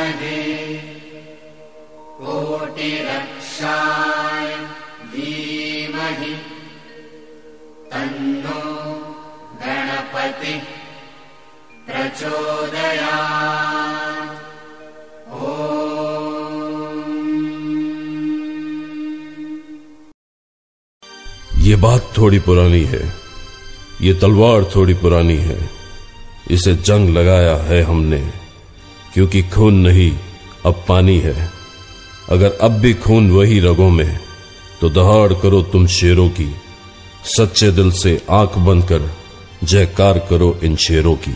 विद्महे कोटिरक्षाय धीमहि तन्नो गणपति प्रचोदयात्। ये बात थोड़ी पुरानी है, ये तलवार थोड़ी पुरानी है, इसे जंग लगाया है हमने, क्योंकि खून नहीं अब पानी है। अगर अब भी खून वही रगों में, तो दहाड़ करो तुम शेरों की, सच्चे दिल से आंख बंद कर जयकार करो इन शेरों की।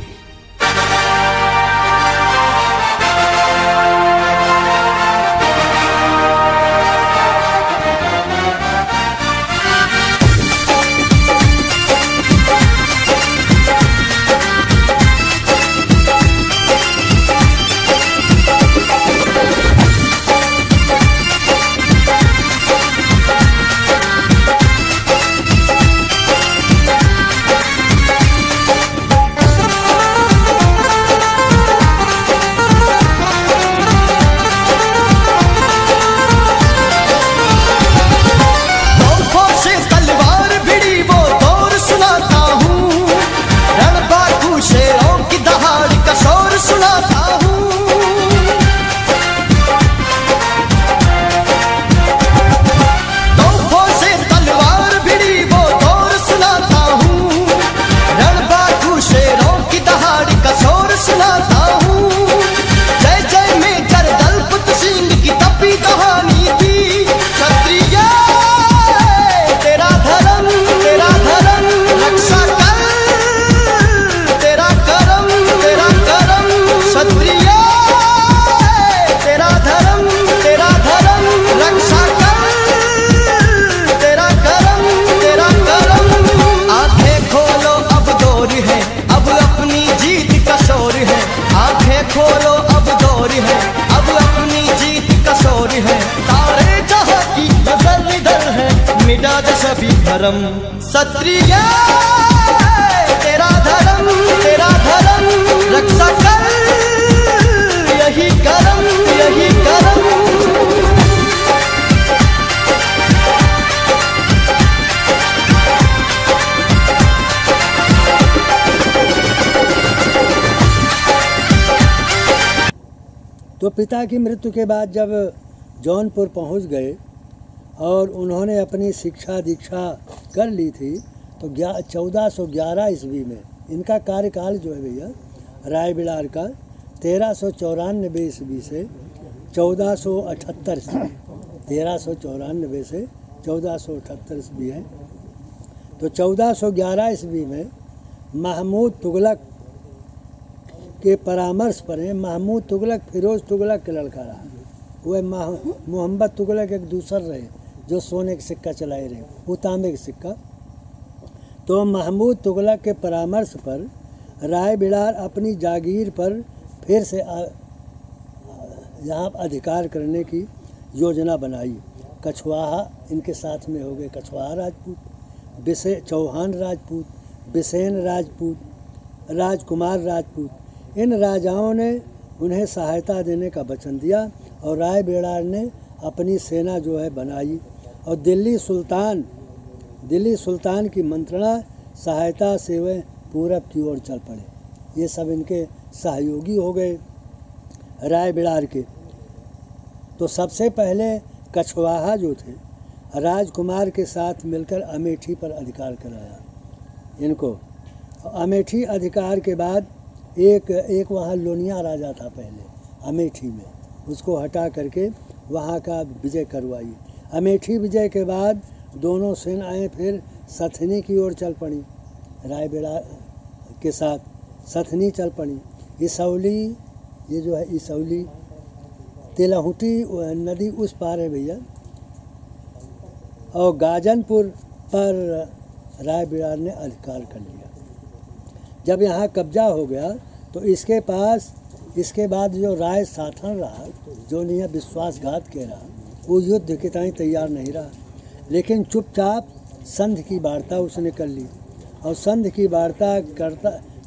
खोलो अब दौर है, अब अपनी जीत का शौर है, सारे जहां की नजर इधर है, मिटा दे सभी भरम। क्षत्रिय तेरा धर्म रक्षा कर, यही करम यही करम। तो पिता की मृत्यु के बाद जब जौनपुर पहुंच गए और उन्होंने अपनी शिक्षा दीक्षा कर ली थी, तो 1411 ईस्वी में इनका कार्यकाल जो है भैया राय बिलार का 1394 ईस्वी से 1478 ईस्वी, 1394 से 1478 ईस्वी है। तो 1411 ईस्वी में महमूद तुगलक के परामर्श पर है। महमूद तुगलक फिरोज तुगलक का लड़का रहा, वह मोहम्मद तुगलक एक दूसर रहे जो सोने का सिक्का चलाए रहे, वो तांबे का सिक्का। तो महमूद तुगलक के परामर्श पर राय बिलार अपनी जागीर पर फिर से यहाँ अधिकार करने की योजना बनाई। कछवाहा इनके साथ में हो गए, कछवाहा राजपूत, चौहान राजपूत, बिसेन राजपूत, राजकुमार राजपूत। इन राजाओं ने उन्हें सहायता देने का वचन दिया और राय बिलार ने अपनी सेना जो है बनाई और दिल्ली सुल्तान की मंत्रणा सहायता से वे पूरब की ओर चल पड़े। ये सब इनके सहयोगी हो गए राय बिलार के। तो सबसे पहले कछवाहा जो थे राजकुमार के साथ मिलकर अमेठी पर अधिकार कराया इनको। अमेठी अधिकार के बाद एक वहाँ लोनिया राजा था पहले अमेठी में, उसको हटा करके वहाँ का विजय करवाई। अमेठी विजय के बाद दोनों सेनाएं फिर सथनी की ओर चल पड़ी, राय बिलार के साथ सथनी चल पड़ी। इसौली, ये जो है इसौली तिलहुटी नदी उस पार है भैया, और गाजनपुर पर राय बिलार ने अधिकार कर लिया। जब यहाँ कब्जा हो गया तो इसके पास इसके बाद जो राय साथन रहा, जो नहीं विश्वासघात के रहा, वो युद्ध के ताई तैयार नहीं रहा, लेकिन चुपचाप संधि की वार्ता उसने कर ली और संधि की वार्ता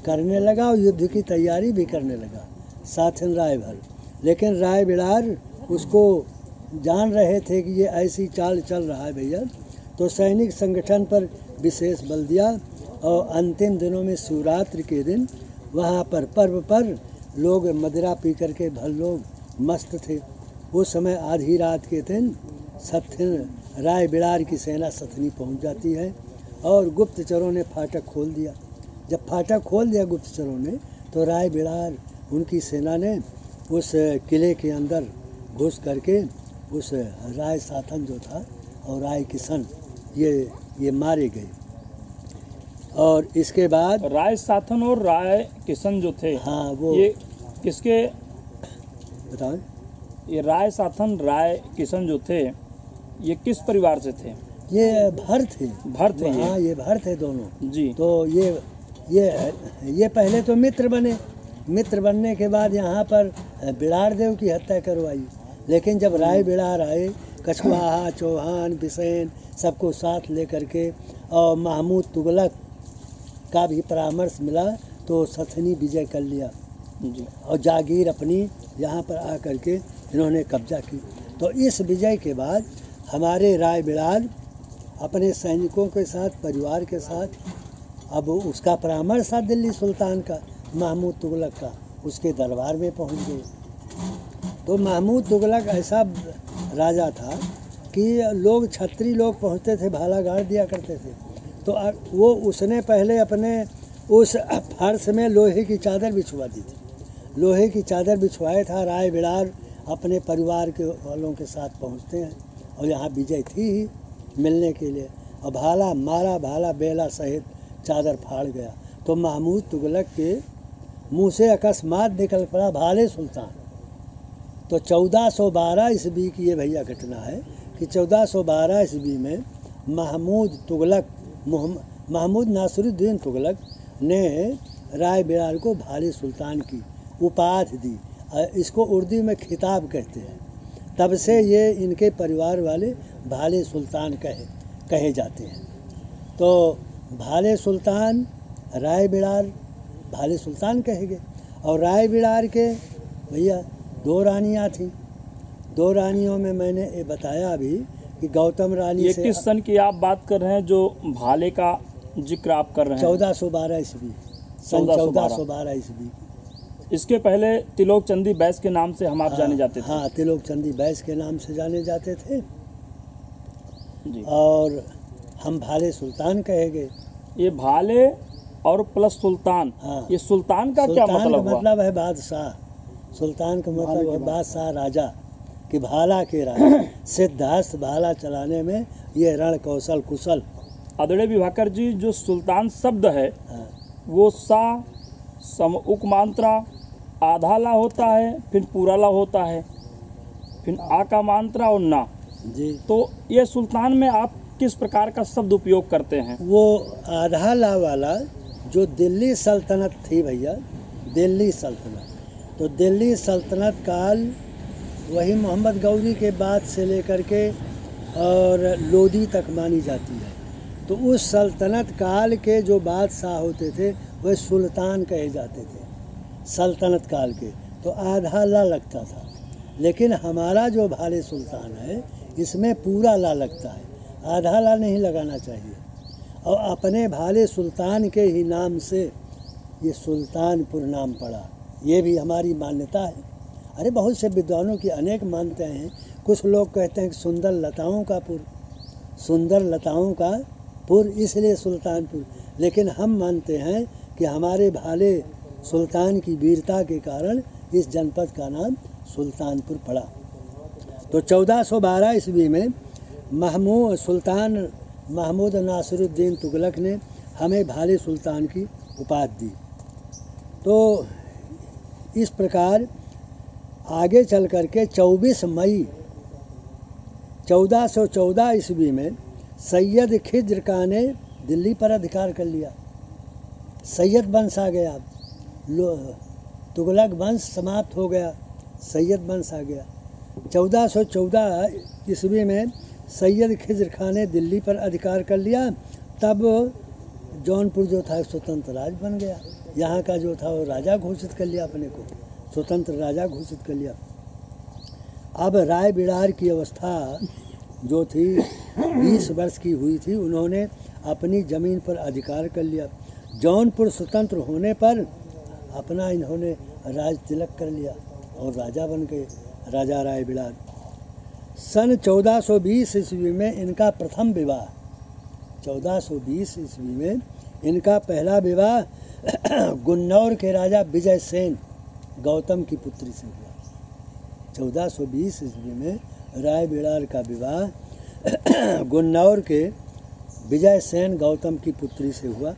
करने लगा और युद्ध की तैयारी भी करने लगा। साथन राय भर लेकिन राय बिरार उसको जान रहे थे कि ये ऐसी चाल चल रहा है भैया, तो सैनिक संगठन पर विशेष बल दिया और अंतिम दिनों में शिवरात्रि के दिन वहाँ पर पर्व पर लोग मदिरा पी करके भर लोग मस्त थे। उस समय आधी रात के दिन सथन राय बिरार की सेना सथनी पहुँच जाती है और गुप्तचरों ने फाटक खोल दिया। जब फाटक खोल दिया गुप्तचरों ने, तो राय बिरार उनकी सेना ने उस किले के अंदर घुस करके उस राय साथन जो था और राय किशन ये मारे गए। और इसके बाद राय साथन और राय किशन जो थे, हाँ वो ये किसके बताएं? ये राय साथन राय किशन जो थे ये किस परिवार से थे? ये भर थे। भर थे हाँ ये भर थे दोनों जी। तो ये पहले तो मित्र बने। मित्र बनने के बाद यहाँ पर बिरार देव की हत्या करवाई। लेकिन जब राय बिरार आए, कछवाहा, चौहान, बिसेन सबको साथ लेकर के और महमूद तुगलक का भी परामर्श मिला, तो सथनी विजय कर लिया जी। और जागीर अपनी यहाँ पर आकर के इन्होंने कब्जा की। तो इस विजय के बाद हमारे राय बिरार अपने सैनिकों के साथ, परिवार के साथ, अब उसका परामर्श था दिल्ली सुल्तान का, महमूद तुगलक का, उसके दरबार में पहुँच गए। तो महमूद तुगलक ऐसा राजा था कि लोग छत्री लोग पहुँचते थे, भाला गाड़ दिया करते थे। तो वो उसने पहले अपने उस फर्श में लोहे की चादर बिछवा दी थी। लोहे की चादर बिछवाया था। राय बिरार अपने परिवार के वालों के साथ पहुँचते हैं और यहाँ विजय थी ही मिलने के लिए, और भाला मारा, भाला बेला सहित चादर फाड़ गया। तो महमूद तुगलक के मुँह से अकस्मात निकल पड़ा भाले सुल्तान। तो 1412 ईस्वी की ये भैया घटना है कि 1412 ईस्वी में महमूद नासिरुद्दीन तुगलक ने राय बिरार को भाले सुल्तान की उपाधि दी। इसको उर्दू में खिताब कहते हैं। तब से ये इनके परिवार वाले भाले सुल्तान कहे जाते हैं। तो भाले सुल्तान, राय बिरार भाले सुल्तान कहे गए। और राय बिरार के भैया 2 रानियाँ थीं। 2 रानियों में मैंने ये बताया अभी कि गौतम रानी ये से किस सन की आप बात कर रहे हैं जो भाले का जिक्र आप कर रहे हैं? 1412 ईस्वी, सन 1412 ईस्वी। इसके पहले तिलोक चंदी बैस के नाम से हम आप जाने जाते थे। हाँ, तिलोक चंदी बैस के नाम से जाने जाते थे जी। और हम भाले सुल्तान कहे गए। ये भाले और प्लस सुल्तान, हाँ। ये सुल्तान का क्या सुल्तान मतलब का हुआ? मतलब है बादशाह। सुल्तान का मतलब है बादशाह, राजा कि भाला के राजा। सिद्धार्थ भाला चलाने में ये रण कौशल कुशल। आदरणीय विभाकर जी, जो सुल्तान शब्द है हाँ, वो सा सम उपमांत्रा आधा ला होता है, फिर पूरा ला होता है, फिर आ का मांत्रा और ना। जी। तो ये सुल्तान में आप किस प्रकार का शब्द उपयोग करते हैं? वो आधा ला वाला जो दिल्ली सल्तनत थी भैया, दिल्ली सल्तनत, तो दिल्ली सल्तनत काल वही मोहम्मद गौरी के बाद से लेकर के और लोदी तक मानी जाती है। तो उस सल्तनत काल के जो बादशाह होते थे वह सुल्तान कहे जाते थे सल्तनत काल के। तो आधा ला लगता था। लेकिन हमारा जो भाले सुल्तान है इसमें पूरा ला लगता है, आधा ला नहीं लगाना चाहिए। और अपने भाले सुल्तान के ही नाम से ये सुल्तानपुर नाम पड़ा, ये भी हमारी मान्यता है। अरे बहुत से विद्वानों की अनेक मान्यताएं हैं। कुछ लोग कहते हैं कि सुंदर लताओं का पुर, सुंदर लताओं का पुर इसलिए सुल्तानपुर। लेकिन हम मानते हैं कि हमारे भाले सुल्तान की वीरता के कारण इस जनपद का नाम सुल्तानपुर पड़ा। तो 1412 ईस्वी में सुल्तान महमूद नासिरुद्दीन तुगलक ने हमें भाले सुल्तान की उपाधि दी। तो इस प्रकार आगे चल कर के 24 मई 1414 ईस्वी में सैयद खिज्र खां ने दिल्ली पर अधिकार कर लिया। सैयद वंश आ गया, तुगलक वंश समाप्त हो गया, सैयद वंश आ गया। 1414 ईस्वी में सैयद खिज्र खां ने दिल्ली पर अधिकार कर लिया। तब जौनपुर जो था स्वतंत्र राज बन गया। यहाँ का जो था वो राजा घोषित कर लिया, अपने को स्वतंत्र राजा घोषित कर लिया। अब राय बिड़ार की अवस्था जो थी 20 वर्ष की हुई थी। उन्होंने अपनी ज़मीन पर अधिकार कर लिया। जौनपुर स्वतंत्र होने पर अपना इन्होंने राज तिलक कर लिया और राजा बन गए, राजा राय बिड़ार। सन 1420 ईस्वी में इनका प्रथम विवाह, 1420 ईस्वी में इनका पहला विवाह गुन्नौर के राजा विजय सेन गौतम की पुत्री से हुआ। 1420 ईस्वी में राय बिड़ार का विवाह गुन्नौर के विजय सेन गौतम की पुत्री से हुआ।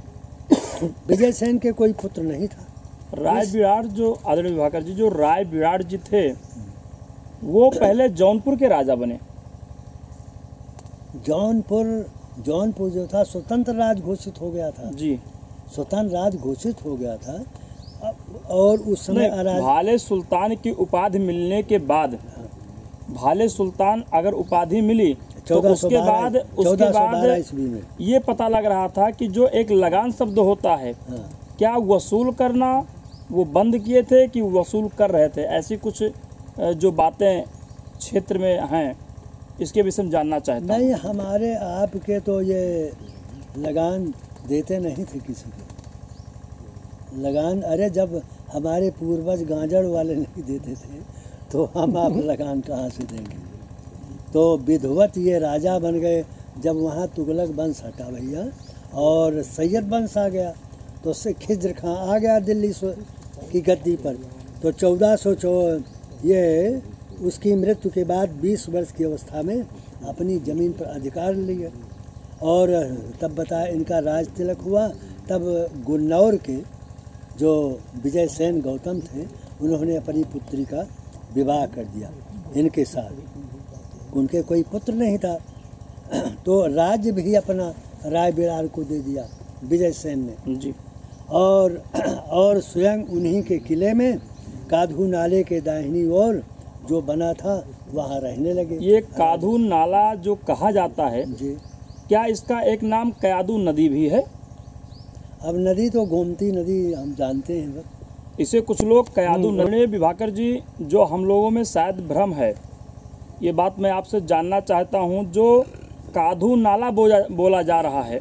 विजय सेन के कोई पुत्र नहीं था। राय बिड़ार जो आदरणीय विभाकर जी, जो राय बिड़ार जी थे वो पहले जौनपुर के राजा बने। जौनपुर जो था स्वतंत्र राज घोषित हो गया था जी, स्वतंत्र राज घोषित हो गया था। और उस समय भाले सुल्तान की उपाधि मिलने के बाद, भाले सुल्तान अगर उपाधि मिली तो उसके बाद ईस्वी में ये पता लग रहा था कि जो एक लगान शब्द होता है, क्या वसूल करना वो बंद किए थे कि वसूल कर रहे थे, ऐसी कुछ जो बातें क्षेत्र में हैं, इसके विषय में जानना चाहता हूं। नहीं, हमारे आपके तो ये लगान देते नहीं थे किसी को लगान। अरे जब हमारे पूर्वज गांजड़ वाले नहीं देते थे तो हम आप लगान कहाँ से देंगे। तो विधवत ये राजा बन गए। जब वहाँ तुगलक वंश हटा भैया और सैयद वंश आ गया तो उससे खिज्र खां आ गया दिल्ली की गद्दी पर। तो 1404 ये उसकी मृत्यु के बाद 20 वर्ष की अवस्था में अपनी ज़मीन पर अधिकार लिए और तब बताया इनका राज तिलक हुआ। तब गुन्नौर के जो विजय सेन गौतम थे उन्होंने अपनी पुत्री का विवाह कर दिया इनके साथ। उनके कोई पुत्र नहीं था तो राज्य भी अपना राय बिड़ार को दे दिया विजय सेन ने जी। और स्वयं उन्हीं के किले में काधू नाले के दाहिनी ओर जो बना था वहाँ रहने लगे। ये काधू नाला जो कहा जाता है जी, क्या इसका एक नाम कयादू नदी भी है? अब नदी तो गोमती नदी हम जानते हैं बस। इसे कुछ लोग कयादू नदी। विभाकर जी, जो हम लोगों में शायद भ्रम है, ये बात मैं आपसे जानना चाहता हूँ। जो काधू नाला बोला जा रहा है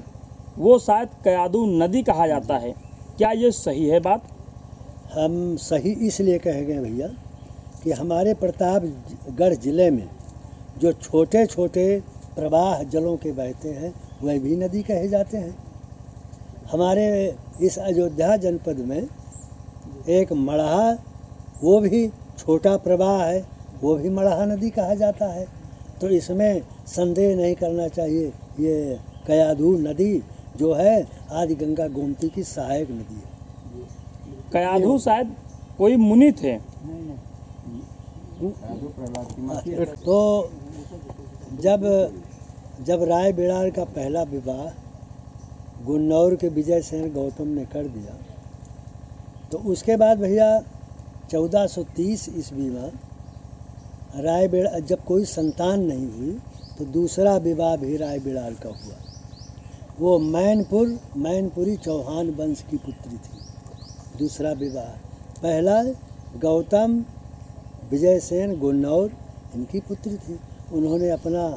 वो शायद कयादू नदी कहा जाता है, क्या ये सही है बात? हम सही इसलिए कह गए भैया कि हमारे प्रतापगढ़ जिले में जो छोटे छोटे प्रवाह जलों के बहते हैं वह भी नदी कहे जाते हैं। हमारे इस अयोध्या जनपद में एक मड़हा, वो भी छोटा प्रवाह है, वो भी मड़हा नदी कहा जाता है। तो इसमें संदेह नहीं करना चाहिए। ये कयाधू नदी जो है आदि गंगा गोमती की सहायक नदी है। कयाधू शायद कोई मुनि थे। तो जब राय बिड़ार का पहला विवाह गुन्नौर के विजय सेन गौतम ने कर दिया तो उसके बाद भैया 1430 ईस्वी में राय बिड़ार जब कोई संतान नहीं हुई तो दूसरा विवाह भी राय बिड़ार का हुआ। वो मैनपुरी चौहान वंश की पुत्री थी। दूसरा विवाह, पहला गौतम विजय सेन गुन्नौर इनकी पुत्री थी। उन्होंने अपना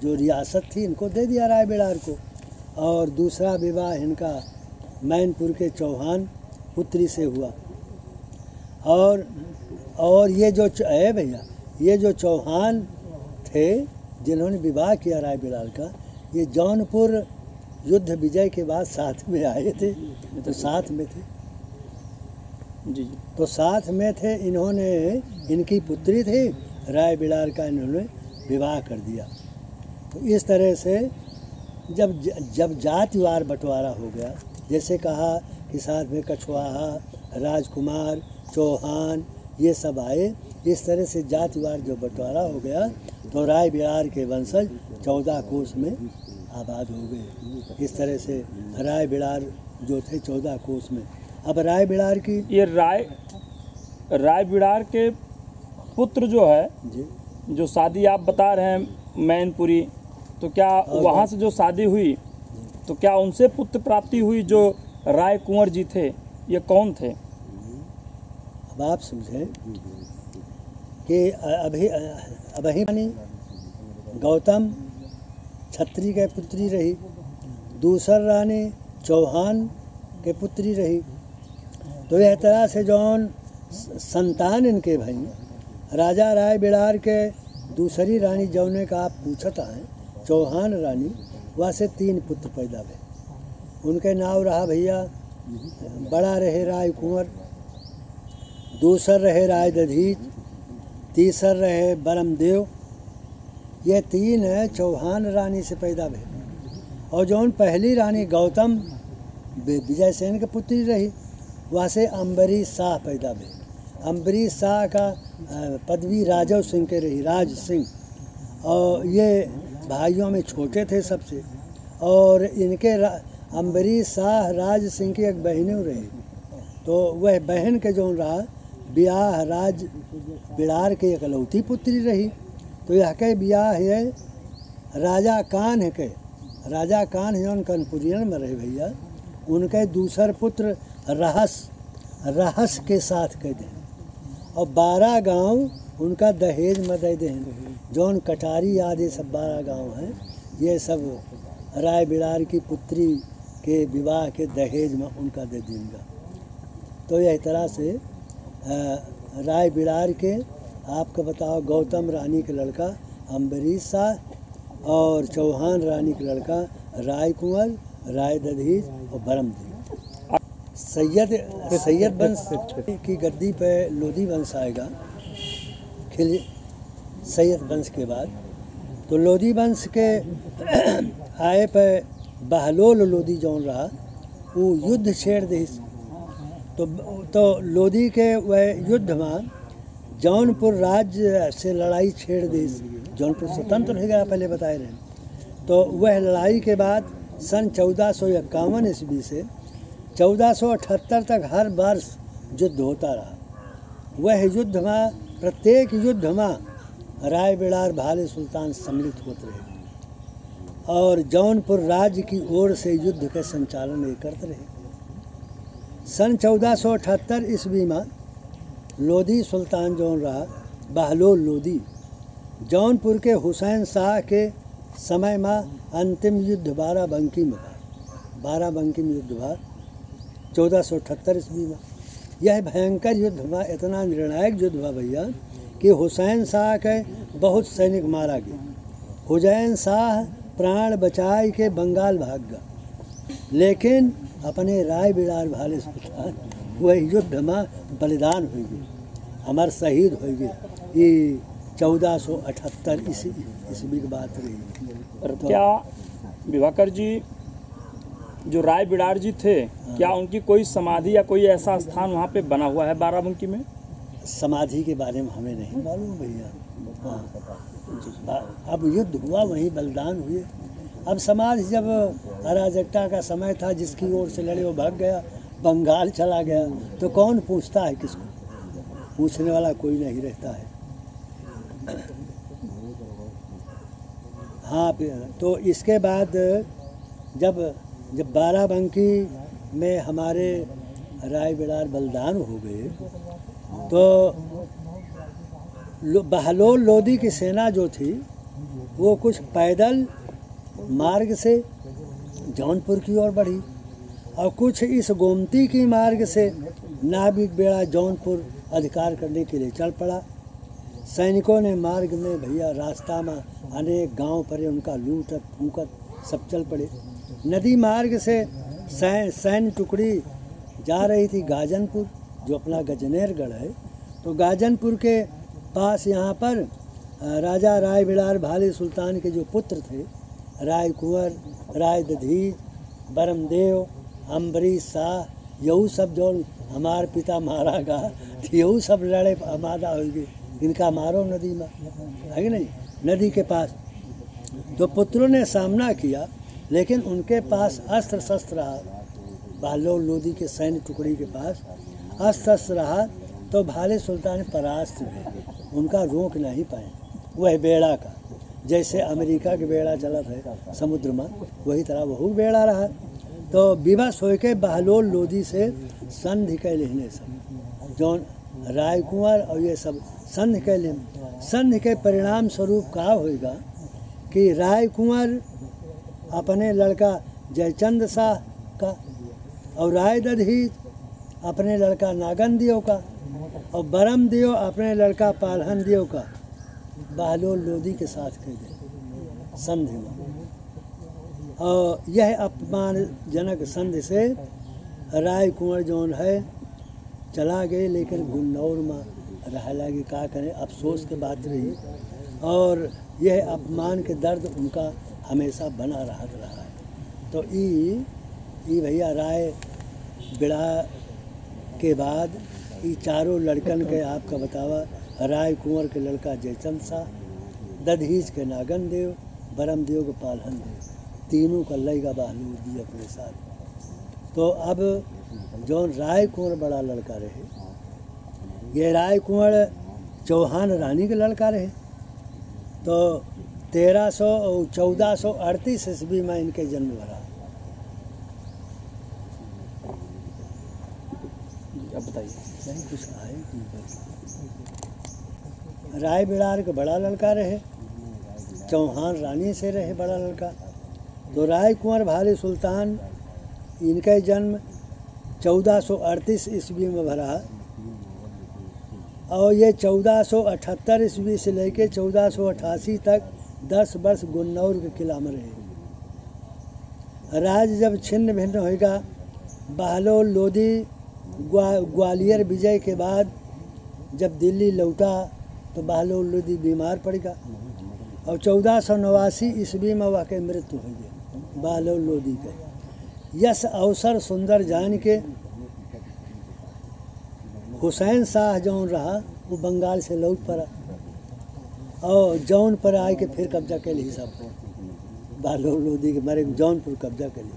जो रियासत थी इनको दे दिया राय बिड़ार को। और दूसरा विवाह इनका मैनपुर के चौहान पुत्री से हुआ। और ये जो है भैया, ये जो चौहान थे जिन्होंने विवाह किया राय बिड़ार का, ये जौनपुर युद्ध विजय के बाद साथ में आए थे। तो साथ में थे जी। तो साथ में थे। इन्होंने, इनकी पुत्री थी, राय बिड़ार का इन्होंने विवाह कर दिया। तो इस तरह से जब जातिवार बंटवारा हो गया, जैसे कहा कि साथ में कछवाहा, राजकुमार, चौहान ये सब आए, इस तरह से जातिवार जो बंटवारा हो गया तो राय बिड़ार के वंशज 14 कोस में आबाद हो गए। इस तरह से राय बिड़ार जो थे 14 कोस में। अब राय बिड़ार की ये राय बिड़ार के पुत्र जो है जी, जो शादी आप बता रहे हैं मैनपुरी, तो क्या वहाँ से जो शादी हुई तो क्या उनसे पुत्र प्राप्ति हुई? जो राय कुंवर जी थे ये कौन थे? अब आप समझें, कि अभी रानी गौतम छत्री के पुत्री रही, दूसर रानी चौहान के पुत्री रही। तो यह तरह से जौन संतान इनके भाई राजा राय बिलार के दूसरी रानी जौने का आप पूछता है चौहान रानी, वहाँ से 3 पुत्र पैदा हुए। उनके नाम रहा भैया, बड़ा रहे राय कुंवर, दूसर रहे राय दधीच, तीसर रहे बरमदेव। ये 3 है चौहान रानी से पैदा हुए। और जौन पहली रानी गौतम विजय सेन के पुत्री रही, वहाँ से अम्बरीश शाह पैदा हुए। अम्बरीश शाह का पदवी राजव सिंह के रही, राज सिंह, और ये भाइयों में छोटे थे सबसे। और इनके अम्बरीश शाह राज सिंह की एक बहनें रही, तो वह बहन के जौन रहा ब्याह राज बिलार के इकलौती पुत्री रही। तो यह के ब्याह है राजा कान के, राजा कान जौन कनपुरियन में रहे भैया, उनके दूसर पुत्र रहस के साथ कह दें। और 12 गांव उनका दहेज में दे दें, जौन कटारी आदि सब 12 गांव हैं, ये सब राय बिलार की पुत्री के विवाह के दहेज में उनका दे देंगे। तो यह तरह से राय बिलार के आपको बताओ गौतम रानी के लड़का अम्बरीश शाह और चौहान रानी के लड़का राय कुंवर, राय दधीच और बरमदेव। सैयद वंश की गद्दी पे लोधी वंश आएगा सैयद वंश के बाद। तो लोधी वंश के आए पे बहलोल लोधी जौन रहा वो युद्ध छेड़ दी। तो लोधी के वह युद्ध में जौनपुर राज्य से लड़ाई छेड़ दी। जौनपुर स्वतंत्र हो गया पहले बताए रहे। तो वह लड़ाई के बाद सन 1451 ईस्वी से 1478 तक हर वर्ष युद्ध होता रहा। वह युद्ध में प्रत्येक युद्ध में राय बिलार भाले सुल्तान सम्मिलित होते रहे और जौनपुर राज्य की ओर से युद्ध के संचालन करते रहे। सन 1478 ईस्वी में लोधी सुल्तान जौन रहा बहलोल लोधी, जौनपुर के हुसैन शाह के समय में अंतिम युद्ध बाराबंकी में युद्ध हुआ 1478 ईस्वी में। यह भयंकर युद्ध हुआ, इतना निर्णायक युद्ध हुआ भैया कि हुसैन शाह के बहुत सैनिक मारा गया। हुसैन शाह प्राण बचाए के बंगाल भाग गया, लेकिन अपने राय बिलार भाले सुल्तान वह युद्ध में बलिदान हो गए, हमार शहीद हो गए। ये 1478 ईस्वी की बात रही। और क्या विभाकर जी जो राय बिलार जी थे, क्या उनकी कोई समाधि या कोई ऐसा स्थान वहाँ पे बना हुआ है बाराबंकी में? समाधि के बारे में हमें नहीं मालूम भैया। हाँ, अब युद्ध हुआ, वहीं बलिदान हुए। अब समाधि जब अराजकता का समय था, जिसकी ओर से लड़े वो भाग गया, बंगाल चला गया, तो कौन पूछता है किसको? पूछने वाला कोई नहीं रहता है। हाँ, तो इसके बाद जब बाराबंकी में हमारे राय बिलार बलिदान हो गए, तो बहलोल लोधी की सेना जो थी वो कुछ पैदल मार्ग से जौनपुर की ओर बढ़ी और कुछ इस गोमती की मार्ग से नाविक बेड़ा जौनपुर अधिकार करने के लिए चल पड़ा। सैनिकों ने मार्ग में भैया रास्ता में अनेक गांव पर उनका लूटत फूकत सब चल पड़े। नदी मार्ग से सैन्य टुकड़ी जा रही थी गाजनपुर, जो अपना गजनेरगढ़ है। तो गाजनपुर के पास यहाँ पर राजा राय बिलार भाले सुल्तान के जो पुत्र थे, राय कुंवर, राय दधीच, बरमदेव, अम्बरीश शाह, यहू सब जो हमार पिता मारा गा, यहू सब लड़े आमादा हो गए, इनका मारो नदी में, है कि नहीं, नदी के पास। तो पुत्रों ने सामना किया, लेकिन उनके पास अस्त्र शस्त्र रहा। बहलोल लोधी के सैन्य टुकड़ी के पास अस्त्र शस्त्र रहा, तो भाले सुल्तान परास्त हुए, उनका रोक नहीं पाए। वह बेड़ा का, जैसे अमेरिका के बेड़ा चला था समुद्र में, वही तरह वह बेड़ा रहा। तो विवश होके बहलोल लोधी से संधि के लेने सब जौन राय कुंवर और ये सब संधि कैलिन। संधि के परिणाम स्वरूप का होगा कि राय कुंवर अपने लड़का जयचंद शाह का और राय दधीच अपने लड़का नागन दियो का और बरम दियो अपने लड़का पालहन दियो का बहलोल लोधी के साथ कह दे संधि में। और यह अपमानजनक संधि से राय कुंवर जौन है चला गए, लेकिन गुन्नौर में रह लगे। का करें, अफसोस के बात रही। और यह अपमान के दर्द उनका हमेशा बना रहा है। तो ई भैया राय बिड़ा के बाद ई चारों लड़कन के आपका बतावा, राय कुंवर के लड़का जयचंद शाह, दधीच के नागन देव, बरम देव के पालहन देव, तीनों का लईगा बहलोल दी अपने साथ। तो अब जो राय कुंवर बड़ा लड़का रहे, ये राय कुंवर चौहान रानी के लड़का रहे। तो 1300 और 1438 ईस्वी में इनके जन्म भरा। अब बताइए। नहीं कुछ आए। राय बिड़ार के बड़ा लड़का रहे, चौहान रानी से रहे बड़ा लड़का। तो राय कुंवर भाले सुल्तान इनका जन्म 1438 ईस्वी में भरा और ये 1478 ईस्वी से लेके 1488 तक 10 वर्ष गुन्नौर के किला में रहे। राज जब छिन्न भिन्न होगा, बहलोल लोधी ग्वालियर विजय के बाद जब दिल्ली लौटा तो बहलोल लोधी बीमार पड़ गया और 1489 ईस्वी में वह के मृत्यु हो गई बहलोल लोधी के। यस अवसर सुंदर जान के हुसैन शाह जौन रहा वो बंगाल से लौट पड़ा और जौन पर आए के फिर कब्जा के लिए सब बहलोल लोधी के मरे जौनपुर कब्जा के लिए।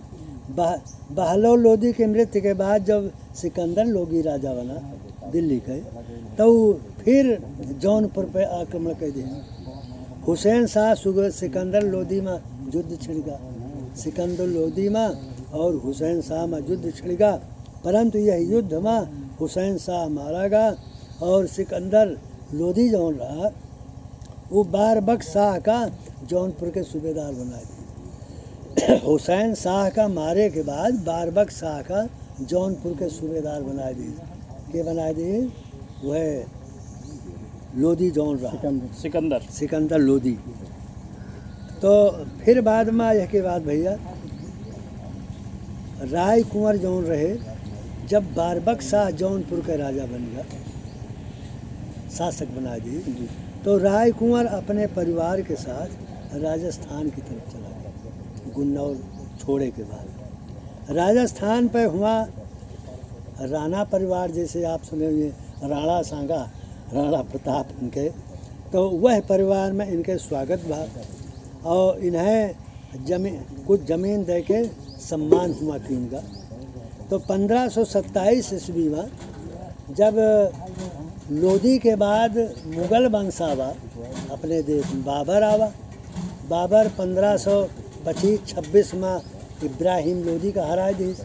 बहलोल लोधी के मृत्यु के बाद जब सिकंदर लोधी राजा बना दिल्ली के, तो फिर जौनपुर पे आक्रमण कर दिया। हुसैन शाह सिकंदर लोधी में युद्ध छिड़गा, सिकंदर लोधी में और हुसैन शाह में युद्ध छिड़गा, परंतु यह युद्ध में हुसैन शाह मारा गया और सिकंदर लोधी जौन रहा वो बारबख्श शाह का जौनपुर के सूबेदार बना दिया। हुसैन शाह का मारे के बाद बारबख्श शाह का जौनपुर के सूबेदार बना दिए। के बना दिए? वह लोधी जौन रहा सिकंदर लोधी। तो फिर बाद में यह के बाद भैया राय कुंवर जौन रहे, जब बारबख्श शाह जौनपुर के राजा बन गया, शासक बना दिए, तो राय कुंवर अपने परिवार के साथ राजस्थान की तरफ चला गया। गुन्नौर छोड़े के बाद राजस्थान पे हुआ राणा परिवार, जैसे आप सुने हुए राणा सांगा, राणा प्रताप इनके, तो वह परिवार में इनके स्वागत हुआ और इन्हें कुछ ज़मीन दे के सम्मान हुआ कि इनका। तो 1527 ईस्वी में जब लोधी के बाद मुगल वंश आवा अपने देश में, बाबर आवा। बाबर 1525-26 में इब्राहिम लोधी का हरा देश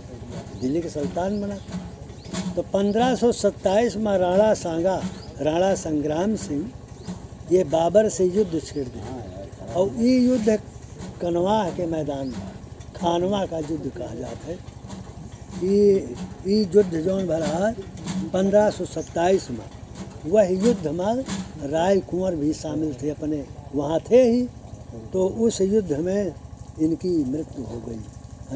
दिल्ली के सुल्तान बना। तो 1527 में राणा सांगा, राणा संग्राम सिंह ये बाबर से युद्ध छेड़ दिया और ये युद्ध कनवाह के मैदान में, खानवा का युद्ध कहा जाता है। ये युद्ध जौन भरा 1527 में, वह युद्ध में राय कुंवर भी शामिल थे, अपने वहाँ थे ही। तो उस युद्ध में इनकी मृत्यु हो गई।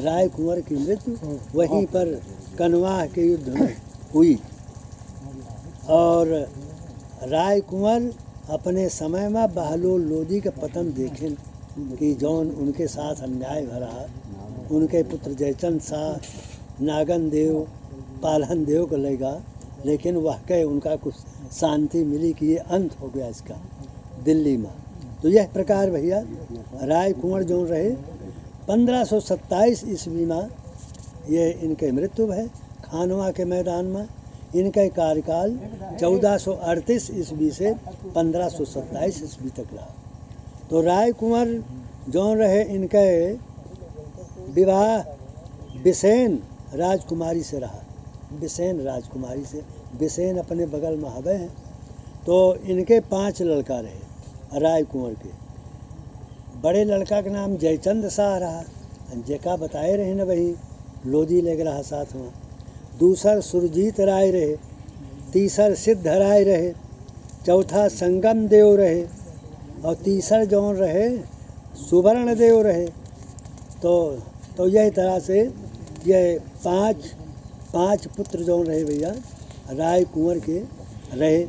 राय कुंवर की मृत्यु वहीं पर कनवाह के युद्ध में हुई। और राय कुंवर अपने समय में बहलोल लोधी का पतन देखें कि जौन उनके साथ अन्याय भरा, उनके पुत्र जयचंद शाह, नागन देव, पालहन देव को लेगा, लेकिन वह के उनका कुछ शांति मिली कि ये अंत हो गया इसका दिल्ली में। तो यह प्रकार भैया राय कुंवर जो रहे 1527 ईस्वी में ये इनके मृत्यु है खानवा के मैदान में। इनका कार्यकाल 1438 ईस्वी से 1527 ईस्वी तक रहा। तो राय कुंवर जो रहे, इनके विवाह बिसेन राजकुमारी से रहा, बिसेन राजकुमारी से। बिसेन अपने बगल में हवे हैं। तो इनके 5 लड़का रहे राय कुंवर के। बड़े लड़का का नाम जयचंद शाह रहा, जेका बताए रहे न वही लोधी लेग रहा साथ में। दूसर सुरजीत राय रहे, तीसर सिद्ध राय रहे, चौथा संगम देव रहे और तीसर जौन रहे सुवर्ण देव रहे। तो यही तरह से ये पाँच पुत्र जौन रहे भैया राय कुंवर के रहे।